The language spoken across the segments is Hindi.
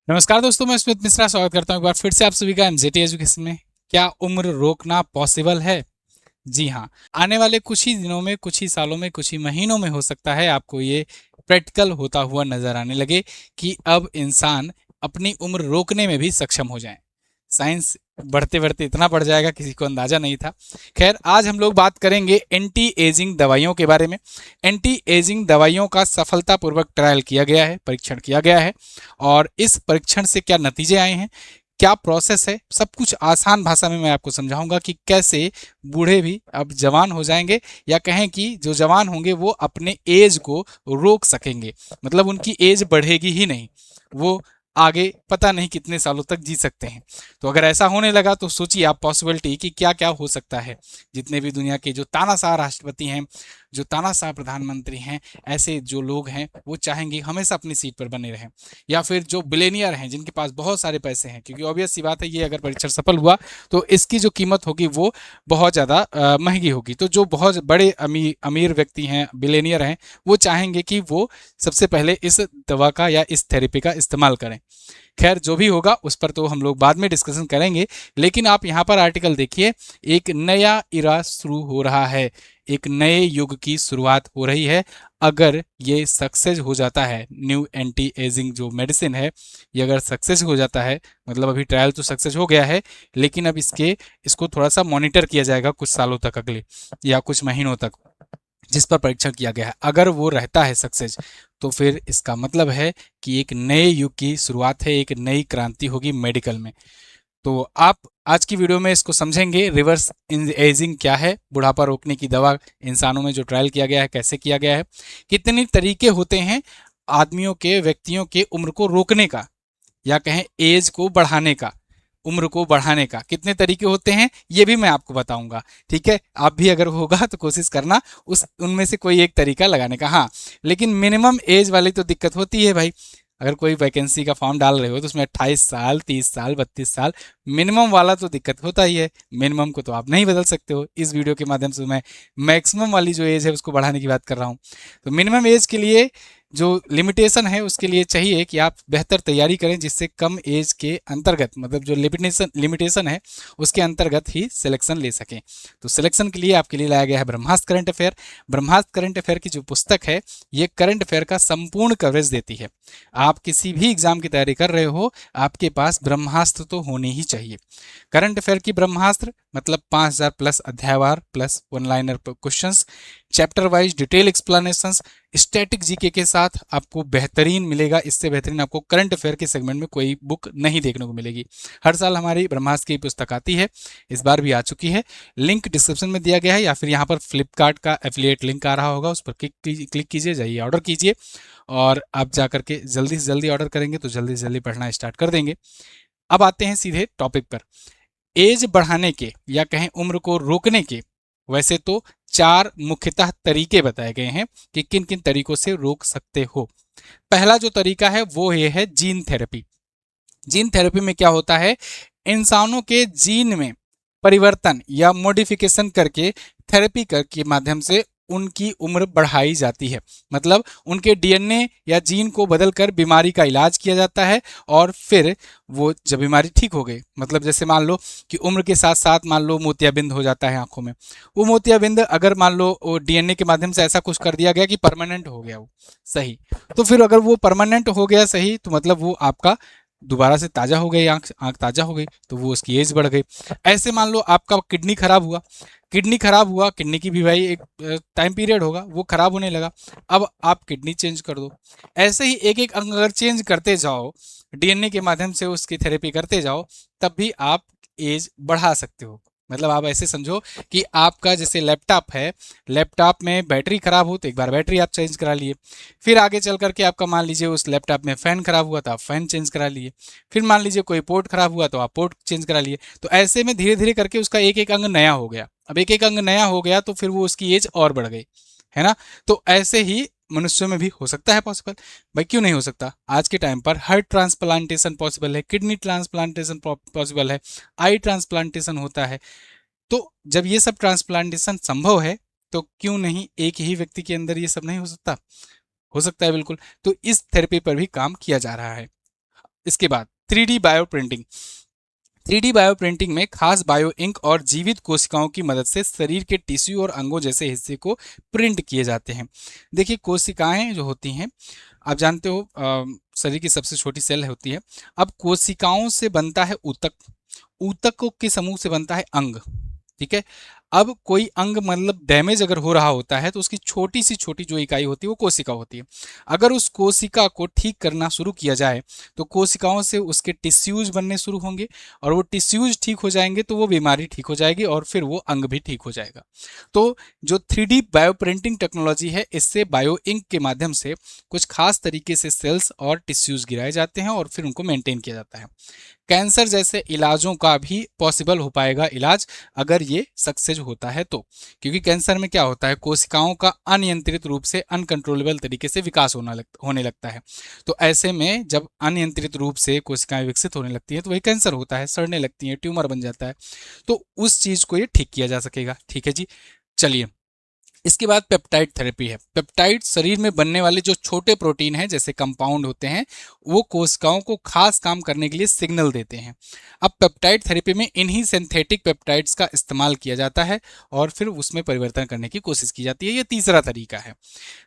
नमस्कार दोस्तों, मैं स्मित मिश्रा स्वागत करता हूं एक बार फिर से आप सभी का एमजेटी एजुकेशन में। क्या उम्र रोकना पॉसिबल है? जी हाँ। आने वाले कुछ ही दिनों में, कुछ ही सालों में, कुछ ही महीनों में हो सकता है आपको ये प्रैक्टिकल होता हुआ नजर आने लगे कि अब इंसान अपनी उम्र रोकने में भी सक्षम हो जाए। साइंस बढ़ते बढ़ते इतना बढ़ जाएगा, किसी को अंदाजा नहीं था। खैर, आज हम लोग बात करेंगे एंटी एजिंग दवाइयों के बारे में। एंटी एजिंग दवाइयों का सफलतापूर्वक ट्रायल किया गया है, परीक्षण किया गया है, और इस परीक्षण से क्या नतीजे आए हैं, क्या प्रोसेस है, सब कुछ आसान भाषा में मैं आपको समझाऊंगा कि कैसे बूढ़े भी अब जवान हो जाएंगे, या कहें कि जो जवान होंगे वो अपने एज को रोक सकेंगे। मतलब उनकी एज बढ़ेगी ही नहीं, वो आगे पता नहीं कितने सालों तक जी सकते हैं। तो अगर ऐसा होने लगा तो सोचिए आप पॉसिबिलिटी कि क्या क्या हो सकता है। जितने भी दुनिया के जो तानाशाह राष्ट्रपति हैं, जो तानाशाह प्रधानमंत्री हैं, ऐसे जो लोग हैं वो चाहेंगे हमेशा अपनी सीट पर बने रहें। या फिर जो बिलेनियर हैं, जिनके पास बहुत सारे पैसे हैं, क्योंकि ऑब्वियस सी बात है ये अगर परीक्षण सफल हुआ तो इसकी जो कीमत होगी वो बहुत ज़्यादा महंगी होगी। तो जो बहुत बड़े अमीर अमीर व्यक्ति हैं, बिलेनियर हैं, वो चाहेंगे कि वो सबसे पहले इस दवा का या इस थेरेपी का इस्तेमाल करें। खैर, जो भी होगा उस पर तो हम लोग बाद में डिस्कशन करेंगे। लेकिन आप यहाँ पर आर्टिकल देखिए, एक नया इरा शुरू हो रहा है, एक नए युग की शुरुआत हो रही है। अगर ये सक्सेस हो जाता है, न्यू एंटी एजिंग जो मेडिसिन है, ये अगर सक्सेस हो जाता है, मतलब अभी ट्रायल तो सक्सेस हो गया है, लेकिन अब इसको थोड़ा सा मॉनिटर किया जाएगा कुछ सालों तक, अगले या कुछ महीनों तक, जिस पर परीक्षण किया गया है। अगर वो रहता है सक्सेस, तो फिर इसका मतलब है कि एक नए युग की शुरुआत है, एक नई क्रांति होगी मेडिकल में। तो आप आज की वीडियो में इसको समझेंगे, रिवर्स एजिंग क्या है, बुढ़ापा रोकने की दवा इंसानों में जो ट्रायल किया गया है कैसे किया गया है, कितने तरीके होते हैं आदमियों के, व्यक्तियों के उम्र को रोकने का, या कहें एज को बढ़ाने का, उम्र को बढ़ाने का कितने तरीके होते हैं ये भी मैं आपको बताऊंगा। ठीक है, आप भी अगर होगा तो कोशिश करना उस उनमें से कोई एक तरीका लगाने का। हाँ, लेकिन मिनिमम एज वाली तो दिक्कत होती है भाई। अगर कोई वैकेंसी का फॉर्म डाल रहे हो तो उसमें 28 साल, 30 साल, 32 साल मिनिमम वाला तो दिक्कत होता ही है। मिनिमम को तो आप नहीं बदल सकते हो। इस वीडियो के माध्यम से मैं मैक्सिमम वाली जो एज है उसको बढ़ाने की बात कर रहा हूँ। तो मिनिमम एज के लिए जो लिमिटेशन है उसके लिए चाहिए कि आप बेहतर तैयारी करें, जिससे कम एज के अंतर्गत, मतलब जो लिमिटेशन है उसके अंतर्गत ही सिलेक्शन ले सकें। तो सिलेक्शन के लिए आपके लिए लाया गया है ब्रह्मास्त्र करंट अफेयर। ब्रह्मास्त्र करंट अफेयर की जो पुस्तक है, ये करंट अफेयर का संपूर्ण कवरेज देती है। आप किसी भी एग्जाम की तैयारी कर रहे हो, आपके पास ब्रह्मास्त्र तो होने ही चाहिए। करंट अफेयर की ब्रह्मास्त्र मतलब 5000 प्लस अध्यायवार plus one liner questions, chapter wise detail explanations, static GK के साथ आपको बेहतरीन मिलेगा। इससे बेहतरीन आपको करंट अफेयर के सेगमेंट में कोई बुक नहीं देखने को मिलेगी। हर साल हमारी ब्रह्मास्त्र की पुस्तक आती है, इस बार भी आ चुकी है। लिंक डिस्क्रिप्शन में दिया गया है, या फिर यहाँ पर फ्लिपकार्ट का एफिलिएट लिंक आ रहा होगा, उस पर क्लिक कीजिए, जाइए ऑर्डर कीजिए। और आप जा करके जल्दी से जल्दी ऑर्डर करेंगे तो जल्दी से जल्दी पढ़ना स्टार्ट कर देंगे। अब आते हैं सीधे टॉपिक पर। एज बढ़ाने के, या कहें उम्र को रोकने के, वैसे तो 4 मुख्यतः तरीके बताए गए हैं कि किन किन तरीकों से रोक सकते हो। पहला जो तरीका है वो ये है जीन थेरेपी। जीन थेरेपी में क्या होता है, इंसानों के जीन में परिवर्तन या मॉडिफिकेशन करके, थेरेपी कर के माध्यम से उनकी उम्र बढ़ाई जाती है। मतलब उनके डीएनए या जीन को बदलकर बीमारी का इलाज किया जाता है, और फिर वो जब बीमारी ठीक हो गई, मतलब जैसे मान लो कि उम्र के साथ साथ मान लो मोतियाबिंद हो जाता है आंखों में, वो मोतियाबिंद अगर मान लो डीएनए के माध्यम से ऐसा कुछ कर दिया गया कि परमानेंट हो गया वो सही, तो फिर अगर वो परमानेंट हो गया सही, तो मतलब वो आपका दोबारा से ताजा हो गई, आंख आंख ताजा हो गई, तो वो उसकी एज बढ़ गई। ऐसे मान लो आपका किडनी खराब हुआ, किडनी की भी भाई एक टाइम पीरियड होगा, वो खराब होने लगा, अब आप किडनी चेंज कर दो। ऐसे ही एक एक अंग अगर चेंज करते जाओ, डीएनए के माध्यम से उसकी थेरेपी करते जाओ, तब भी आप एज बढ़ा सकते हो। मतलब आप ऐसे समझो कि आपका जैसे लैपटॉप है, लैपटॉप में बैटरी खराब हो तो एक बार बैटरी आप चेंज करा लिए, फिर आगे चल करके आपका मान लीजिए उस लैपटॉप में फ़ैन खराब हुआ तो आप फ़ैन चेंज करा लिए, फिर मान लीजिए कोई पोर्ट खराब हुआ तो आप पोर्ट चेंज करा लिए। तो ऐसे में धीरे धीरे करके उसका एक एक अंग नया हो गया। अब एक एक अंग नया हो गया तो फिर वो उसकी एज और बढ़ गई, है ना। तो ऐसे ही मनुष्यों में भी हो सकता है पॉसिबल। भाई क्यों नहीं हो सकता, आज के टाइम पर हार्ट ट्रांसप्लांटेशन पॉसिबल है, किडनी ट्रांसप्लांटेशन पॉसिबल है, आई ट्रांसप्लांटेशन होता है। तो जब ये सब ट्रांसप्लांटेशन संभव है, तो क्यों नहीं एक ही व्यक्ति के अंदर ये सब नहीं हो सकता? हो सकता है बिल्कुल। तो इस थेरेपी पर भी काम किया जा रहा है। इसके बाद 3D bio printing. 3D bio printing में खास बायो इंक और जीवित कोशिकाओं की मदद से शरीर के टिश्यू और अंगों जैसे हिस्से को प्रिंट किए जाते हैं। देखिए कोशिकाएं जो होती हैं, आप जानते हो शरीर की सबसे छोटी सेल होती है। अब कोशिकाओं से बनता है ऊतक, ऊतकों के समूह से बनता है अंग, ठीक है। अब कोई अंग मतलब डैमेज अगर हो रहा होता है तो उसकी छोटी सी छोटी जो इकाई होती है वो कोशिका होती है। अगर उस कोशिका को ठीक करना शुरू किया जाए तो कोशिकाओं से उसके टिश्यूज बनने शुरू होंगे, और वो टिश्यूज ठीक हो जाएंगे तो वो बीमारी ठीक हो जाएगी और फिर वो अंग भी ठीक हो जाएगा। तो जो 3D बायो प्रिंटिंग टेक्नोलॉजी है, इससे बायो इंक के माध्यम से कुछ खास तरीके से सेल्स और टिश्यूज गिराए जाते हैं और फिर उनको मेंटेन किया जाता है। कैंसर जैसे इलाजों का भी पॉसिबल हो पाएगा इलाज, अगर ये सक्सेस होता है तो। क्योंकि कैंसर में क्या होता है, कोशिकाओं का अनियंत्रित रूप से अनकंट्रोलेबल तरीके से विकास होने लगता है। तो ऐसे में जब अनियंत्रित रूप से कोशिकाएं विकसित होने लगती हैं तो वही कैंसर होता है, सड़ने लगती हैं, ट्यूमर बन जाता है। तो उस चीज को ये ठीक किया जा सकेगा। ठीक है जी, चलिए। इसके बाद पेप्टाइड थेरेपी है। पेप्टाइड शरीर में बनने वाले जो छोटे प्रोटीन हैं जैसे कंपाउंड होते हैं, वो कोशिकाओं को खास काम करने के लिए सिग्नल देते हैं। अब पेप्टाइड थेरेपी में इन्हीं सिंथेटिक पेप्टाइड्स का इस्तेमाल किया जाता है और फिर उसमें परिवर्तन करने की कोशिश की जाती है। ये तीसरा तरीका है।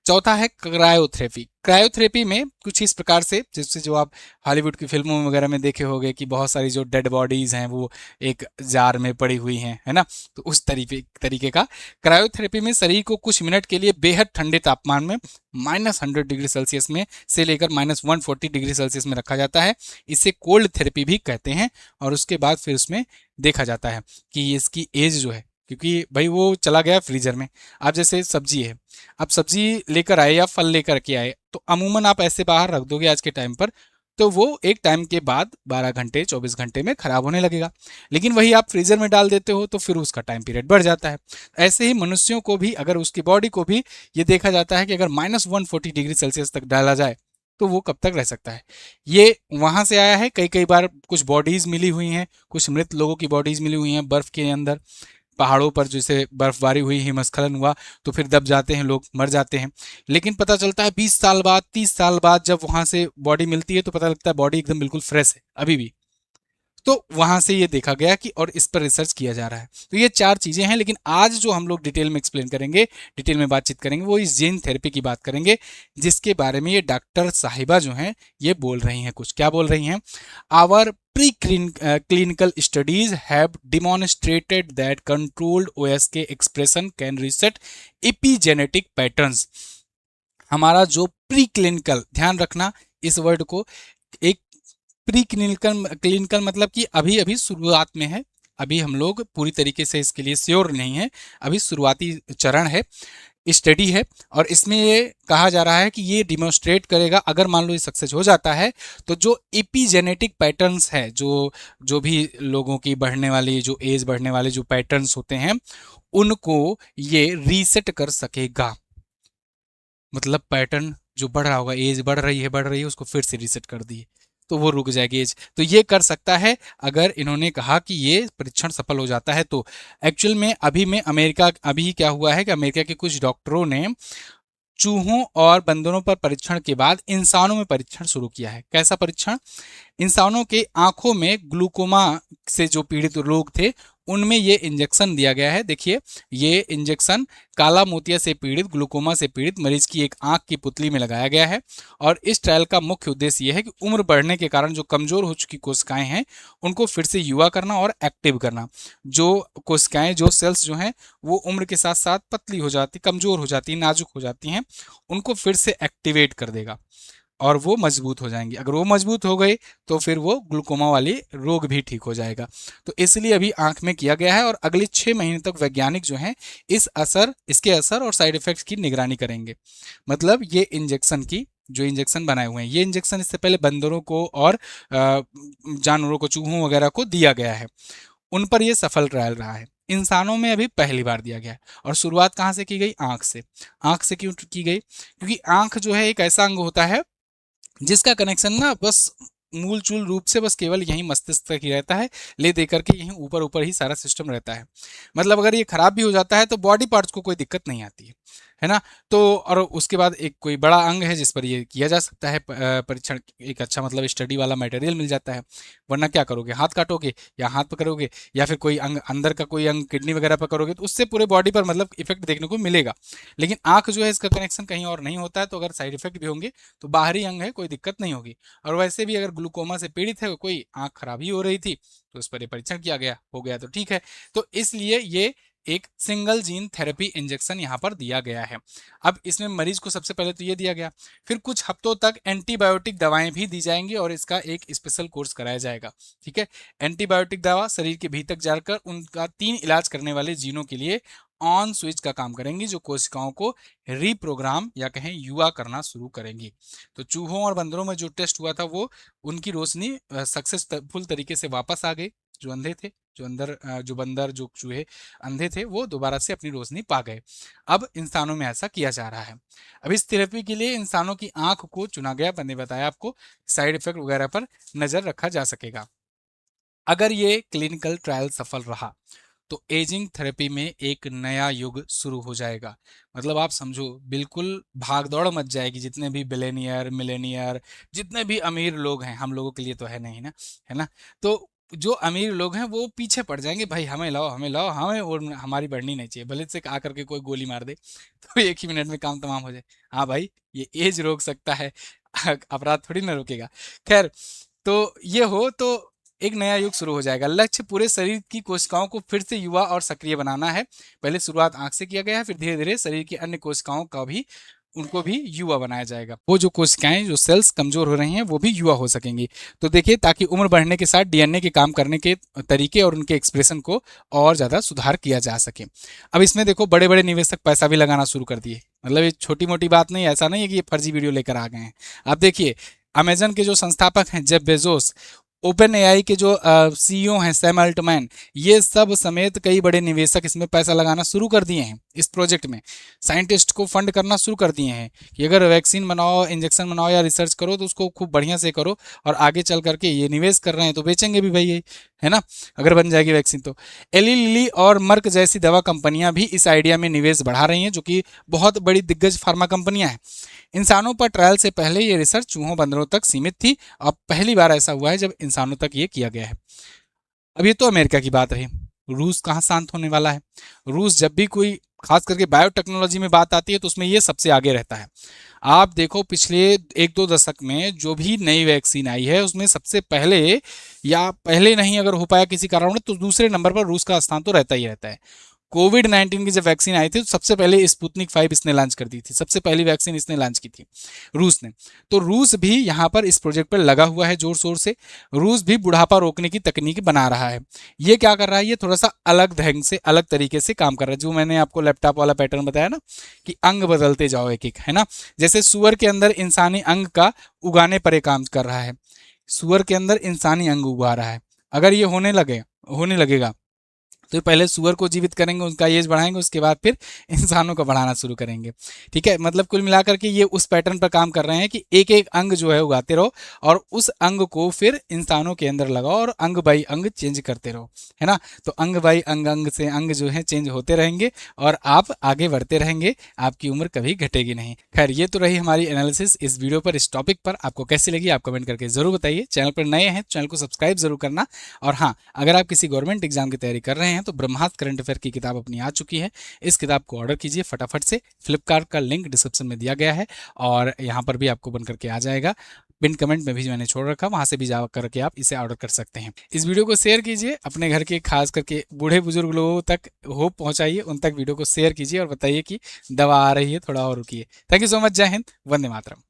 चौथा है क्रायोथेरेपी। क्रायोथेरेपी में कुछ इस प्रकार से, जिससे जो आप हॉलीवुड की फिल्मों में वगैरह में देखे होंगे कि बहुत सारी जो डेड बॉडीज हैं वो एक जार में पड़ी हुई हैं, है ना। तो उस तरीके का क्रायोथेरेपी में शरीर को कुछ मिनट के लिए बेहद ठंडे तापमान में -100 डिग्री सेल्सियस में से लेकर -140 डिग्री सेल्सियस में रखा जाता है। इसे कोल्ड थेरेपी भी कहते हैं। और उसके बाद फिर उसमें देखा जाता है कि इसकी एज जो है, क्योंकि भाई वो चला गया फ्रीजर में। आप जैसे सब्जी है, आप सब्जी लेकर आए या फल लेकर के आए तो अमूमन आप ऐसे बाहर रख दोगे आज के टाइम पर, तो वो एक टाइम के बाद 12 घंटे 24 घंटे में खराब होने लगेगा। लेकिन वही आप फ्रीजर में डाल देते हो तो फिर उसका टाइम पीरियड बढ़ जाता है। ऐसे ही मनुष्यों को भी, अगर उसकी बॉडी को भी ये देखा जाता है कि अगर -140 डिग्री सेल्सियस तक डाला जाए तो वो कब तक रह सकता है। ये वहां से आया है। कई कई बार कुछ बॉडीज मिली हुई हैं, कुछ मृत लोगों की बॉडीज मिली हुई हैं बर्फ के अंदर। पहाड़ों पर जैसे बर्फबारी हुई, हिमस्खलन हुआ तो फिर दब जाते हैं लोग, मर जाते हैं। लेकिन पता चलता है 20 साल बाद, 30 साल बाद जब वहां से बॉडी मिलती है तो पता लगता है बॉडी एकदम बिल्कुल फ्रेश है अभी भी। तो वहां से ये देखा गया कि, और इस पर रिसर्च किया जा रहा है। तो ये 4 चीजें हैं। लेकिन आज जो हम लोग डिटेल में एक्सप्लेन करेंगे, डिटेल में बातचीत करेंगे, वो इस जीन थेरेपी की बात करेंगे, जिसके बारे में ये डॉक्टर साहिबा जो हैं ये बोल रही हैं। कुछ क्या बोल रही हैं? Our clinical studies have demonstrated that controlled OSK expression can reset epigenetic patterns। हमारा जो प्री क्लिनिकल, ध्यान रखना इस वर्ड को, एक प्री क्लिनिकल मतलब कि अभी अभी शुरुआत में है, अभी हम लोग पूरी तरीके से इसके लिए श्योर नहीं है, अभी शुरुआती चरण है, स्टडी है। और इसमें ये कहा जा रहा है कि ये डिमोन्स्ट्रेट करेगा, अगर मान लो ये सक्सेस हो जाता है तो जो एपिजेनेटिक पैटर्न्स है, जो भी लोगों की बढ़ने वाली, जो एज बढ़ने वाले जो पैटर्न्स होते हैं, उनको ये रीसेट कर सकेगा। मतलब पैटर्न जो बढ़ रहा होगा, एज बढ़ रही है, उसको फिर से रीसेट कर दिए तो वो रुक जाएगी एज। तो ये कर सकता है अगर इन्होंने कहा कि ये परीक्षण सफल हो जाता है तो। एक्चुअल में अभी क्या हुआ है कि अमेरिका के कुछ डॉक्टरों ने चूहों और बंदरों पर परीक्षण के बाद इंसानों में परीक्षण शुरू किया है। कैसा परीक्षण? इंसानों के आंखों में ग्लूकोमा से जो पीड़ित लोग थे उनमें ये इंजेक्शन दिया गया है। देखिए, ये इंजेक्शन काला मोतिया से पीड़ित, ग्लूकोमा से पीड़ित मरीज की एक आंख की पुतली में लगाया गया है। और इस ट्रायल का मुख्य उद्देश्य यह है कि उम्र बढ़ने के कारण जो कमजोर हो चुकी कोशिकाएं हैं उनको फिर से युवा करना और एक्टिव करना। जो कोशिकाएं, जो सेल्स जो हैं वो उम्र के साथ साथ पतली हो जाती, कमजोर हो जाती, नाजुक हो जाती हैं, उनको फिर से एक्टिवेट कर देगा और वो मजबूत हो जाएंगी। अगर वो मजबूत हो गए तो फिर वो ग्लूकोमा वाली रोग भी ठीक हो जाएगा। तो इसलिए अभी आंख में किया गया है और अगले 6 महीने तक वैज्ञानिक जो हैं इसके असर और साइड इफेक्ट्स की निगरानी करेंगे। मतलब ये इंजेक्शन की, जो इंजेक्शन बनाए हुए हैं, ये इंजेक्शन इससे पहले बंदरों को और जानवरों को, चूहों वगैरह को दिया गया है, उन पर ये सफल ट्रायल रहा है। इंसानों में अभी पहली बार दिया गया है। और शुरुआत कहाँ से की गई? आंख से। आंख से क्यों की गई? क्योंकि आंख जो है एक ऐसा अंग होता है जिसका कनेक्शन ना बस मूल चूल रूप से बस केवल यही मस्तिष्क तक ही रहता है, ले दे करके यहीं ऊपर ही सारा सिस्टम रहता है। मतलब अगर ये खराब भी हो जाता है तो बॉडी पार्ट्स को कोई दिक्कत नहीं आती है। है ना। तो और उसके बाद एक कोई बड़ा अंग है जिस पर ये किया जा सकता है परीक्षण, एक अच्छा मतलब स्टडी वाला मटेरियल मिल जाता है। वरना क्या करोगे, हाथ काटोगे या हाथ पकड़ोगे या फिर कोई अंग अंदर का कोई अंग किडनी वगैरह पकड़ोगे तो उससे पूरे बॉडी पर मतलब इफेक्ट देखने को मिलेगा। लेकिन आंख जो है इसका कनेक्शन कहीं और नहीं होता है, तो अगर साइड इफेक्ट भी होंगे तो बाहरी अंग है, कोई दिक्कत नहीं होगी। और वैसे भी अगर ग्लूकोमा से पीड़ित है, कोई आंख खराब ही हो रही थी तो उस पर ये परीक्षण किया गया, हो गया तो ठीक है। तो इसलिए ये एक सिंगल जीन थेरेपी इंजेक्शन यहाँ पर दिया गया है। अब इसमें मरीज को सबसे पहले तो ये दिया गया, फिर कुछ हफ्तों तक एंटीबायोटिक दवाएं भी दी जाएंगी और इसका एक स्पेशल कोर्स कराया जाएगा। ठीक है, एंटीबायोटिक दवा शरीर के भीतर जाकर उनका 3 इलाज करने वाले जीनों के लिए ऑन स्विच का काम करेंगी, जो कोशिकाओं को रीप्रोग्राम या कहें युवा करना शुरू करेंगी। तो चूहों और बंदरों में जो टेस्ट हुआ था वो उनकी रोशनी सक्सेसफुल तरीके से वापस आ गई। जो अंधे थे, जो बंदर, जो चूहे अंधे थे, वो दोबारा से अपनी रोशनी पा गए। अब इंसानों में ऐसा किया जा रहा है। अब इस थेरेपी के लिए इंसानों की आंख को चुना गया, मैंने बताया आपको, साइड इफेक्ट वगैरह पर नजर रखा जा सकेगा। अगर ये क्लिनिकल ट्रायल सफल रहा तो एजिंग थेरेपी में एक नया युग शुरू हो जाएगा। मतलब आप समझो, बिल्कुल भाग दौड़ मच जाएगी। जितने भी बिलेनियर मिलेनियर, जितने भी अमीर लोग हैं, हम लोगों के लिए तो है नहीं ना, है ना। तो जो अमीर लोग हैं वो पीछे पड़ जाएंगे, भाई हमें लाओ हमें लाओ, हमें और हमारी बढ़नी नहीं चाहिए, भले से आकर के कोई गोली मार दे तो एक ही मिनट में काम तमाम हो जाए। हाँ भाई, ये एज रोक सकता है, अपराध थोड़ी ना रोकेगा। खैर, तो ये हो तो एक नया युग शुरू हो जाएगा। लक्ष्य पूरे शरीर की कोशिकाओं को फिर से युवा और सक्रिय बनाना है। पहले शुरुआत आंख से किया गया है, फिर धीरे धीरे शरीर की अन्य कोशिकाओं का भी, उनको भी युवा बनाया जाएगा। वो जो कोशिकाएं, जो सेल्स कमजोर हो रही हैं, वो भी युवा हो सकेंगी। तो देखिए, ताकि उम्र बढ़ने के साथ डीएनए के काम करने के तरीके और उनके एक्सप्रेशन को और ज़्यादा सुधार किया जा सके। अब इसमें देखो, बड़े बड़े निवेशक पैसा भी लगाना शुरू कर दिए। मतलब ये छोटी मोटी बात नहीं, ऐसा नहीं है कि ये फर्जी वीडियो लेकर आ गए हैं। आप देखिए, अमेजन के जो संस्थापक हैं जेफ बेजोस, ओपन एआई के जो सीईओ हैं सैम अल्टमैन, ये सब समेत कई बड़े निवेशक इसमें पैसा लगाना शुरू कर दिए हैं। इस प्रोजेक्ट में साइंटिस्ट को फंड करना शुरू कर दिए हैं कि अगर वैक्सीन बनाओ, इंजेक्शन बनाओ या रिसर्च करो तो उसको खूब बढ़िया से करो, और आगे चल करके ये निवेश कर रहे हैं तो बेचेंगे भी भाई, ये है ना, अगर बन जाएगी वैक्सीन तो। एली लिली और मर्क जैसी दवा कंपनियां भी इस आइडिया में निवेश बढ़ा रही हैं, जो कि बहुत बड़ी दिग्गज फार्मा कंपनियां हैं। इंसानों पर ट्रायल से पहले ये रिसर्च चूहों बंदरों तक सीमित थी। अब पहली बार ऐसा हुआ है जब इंसानों तक ये किया गया है। अब ये तो अमेरिका की बात रही, रूस कहाँ शांत होने वाला है। रूस जब भी कोई खास करके बायोटेक्नोलॉजी में बात आती है तो उसमें ये सबसे आगे रहता है। आप देखो, पिछले 1-2 दशक में जो भी नई वैक्सीन आई है उसमें सबसे पहले, या पहले नहीं अगर हो पाया किसी कारण तो दूसरे नंबर पर रूस का स्थान तो रहता ही रहता है। कोविड-19 की जब वैक्सीन आई थी तो सबसे पहले स्पुतनिक 5 इसने लॉन्च कर दी थी, सबसे पहली वैक्सीन इसने लॉन्च की थी, रूस ने। तो रूस भी यहाँ पर इस प्रोजेक्ट पर लगा हुआ है जोर शोर से। रूस भी बुढ़ापा रोकने की तकनीक बना रहा है। ये क्या कर रहा है, ये थोड़ा सा अलग ढंग से, अलग तरीके से काम कर रहा है। जो मैंने आपको लैपटॉप वाला पैटर्न बताया ना, कि अंग बदलते जाओ एक एक, है ना। जैसे सुअर के अंदर इंसानी अंग का उगाने पर काम कर रहा है, सुअर के अंदर इंसानी अंग उगा रहा है। अगर ये होने लगेगा तो पहले सुअर को जीवित करेंगे, उनका एज बढ़ाएंगे, उसके बाद फिर इंसानों को बढ़ाना शुरू करेंगे। ठीक है, मतलब कुल मिलाकर के ये उस पैटर्न पर काम कर रहे हैं कि एक एक अंग जो है उगाते रहो और उस अंग को फिर इंसानों के अंदर लगाओ और अंग बाई अंग चेंज करते रहो, है ना। तो अंग बाई अंग, अंग से अंग जो है चेंज होते रहेंगे और आप आगे बढ़ते रहेंगे, आपकी उम्र कभी घटेगी नहीं। खैर, ये तो रही हमारी एनालिसिस इस वीडियो पर, इस टॉपिक पर। आपको कैसी लगी आप कमेंट करके जरूर बताइए। चैनल पर नए हैं, चैनल को सब्सक्राइब जरूर करना। और हाँ, अगर आप किसी गवर्नमेंट एग्जाम की तैयारी कर रहे हैं तो ब्रह्मास्त्र करंट अफेयर की किताब अपनी आ चुकी है। इस किताब को ऑर्डर कीजिए फटाफट से। फ्लिपकार्ट का लिंक डिस्क्रिप्शन में दिया गया है और यहाँ पर भी आपको बन करके आ जाएगा। पिन कमेंट में भी मैंने छोड़ रखा, वहां से भी जा करके आप इसे ऑर्डर कर सकते हैं। इस वीडियो को शेयर कीजिए अपने घर के, खास करके बूढ़े बुजुर्ग लोगों तक होप पहुंचाइए, उन तक वीडियो को शेयर कीजिए और बताइए कि दवा आ रही है, थोड़ा और रुकिए। Thank you so much. जय हिंद, वंदे मातरम।